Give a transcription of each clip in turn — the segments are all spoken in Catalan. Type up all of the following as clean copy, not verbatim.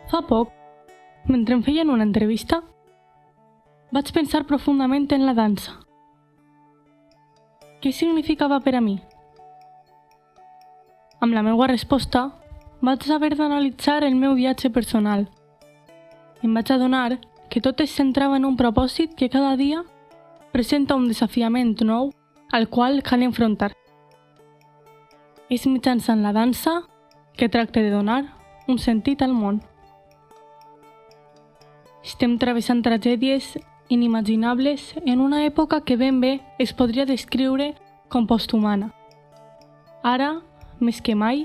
Fa poc, mentre em feien una entrevista, vaig pensar profundament en la dansa. Què significava per a mi? Amb la meva resposta, vaig haver d'analitzar el meu viatge personal. Em vaig adonar que tot es centrava en un propòsit que cada dia presenta un desafiament nou al qual cal enfrontar. És mitjançant la dansa que tracta de donar un sentit al món. Estem travessant tragèdies inimaginables en una època que ben bé es podria descriure com posthumana. Ara, més que mai,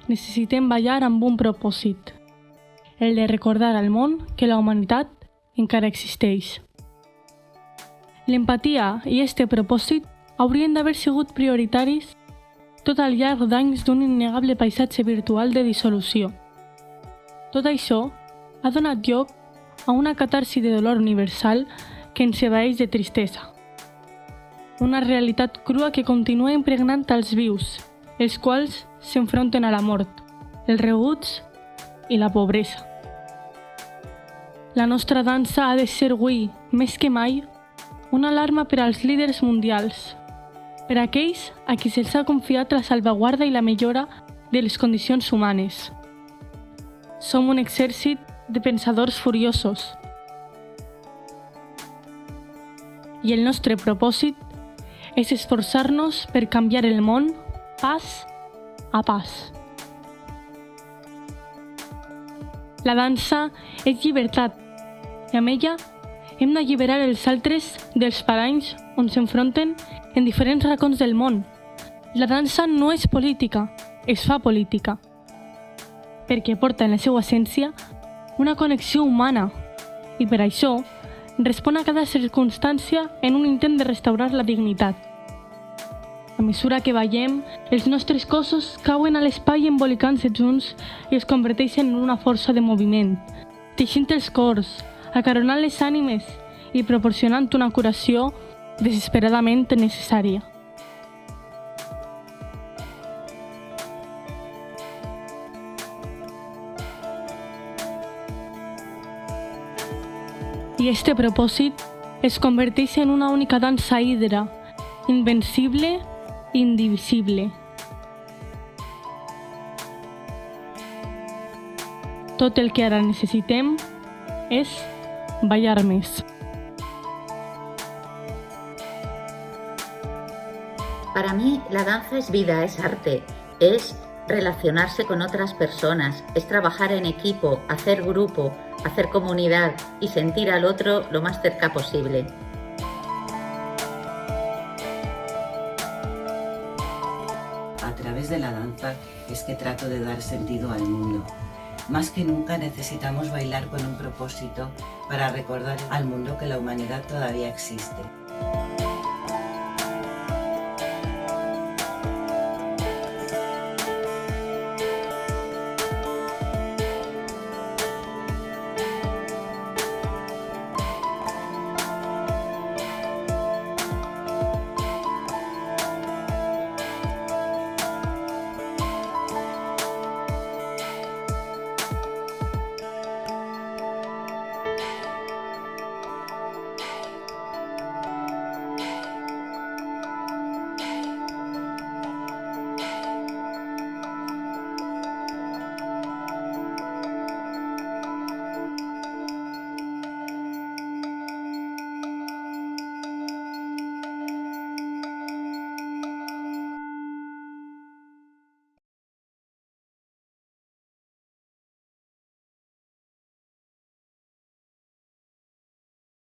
necessitem ballar amb un propòsit, el de recordar al món que la humanitat encara existeix. L'empatia i este propòsit haurien d'haver sigut prioritaris tot al llarg d'anys d'un innegable paisatge virtual de dissolució. Tot això ha donat lloc a una catarsi de dolor universal que ens envaeix de tristesa. Una realitat crua que continua impregnant els vius, els quals s'enfronten a la mort, el rebuig i la pobresa. La nostra dansa ha de ser avui, més que mai, una alarma per als líders mundials, per a aquells a qui se'ls ha confiat la salvaguarda i la millora de les condicions humanes. Som un exèrcit de pensadors furiosos. I el nostre propòsit és esforçar-nos per canviar el món pas a pas. La dansa és llibertat i amb ella hem d'alliberar els altres dels paranys on s'enfronten en diferents racons del món. La dansa no és política, es fa política, perquè porta en la seva essència una connexió humana i per això respon a cada circumstància en un intent de restaurar la dignitat. A mesura que ballem, els nostres cossos cauen a l'espai embolicant-se junts i es converteixen en una força de moviment, teixint els cors, acaronant les ànimes i proporcionant una curació desesperadament necessària. I este propòsit es converteix en una única dansa hidra, invencible i indivisible. Tot el que ara necessitem és ballar més. Para mí, la danza es vida, es arte, es relacionarse con otras personas, es trabajar en equipo, hacer grupo, hacer comunidad y sentir al otro lo más cerca posible. A través de la danza es que trato de dar sentido al mundo. Más que nunca necesitamos bailar con un propósito para recordar al mundo que la humanidad todavía existe.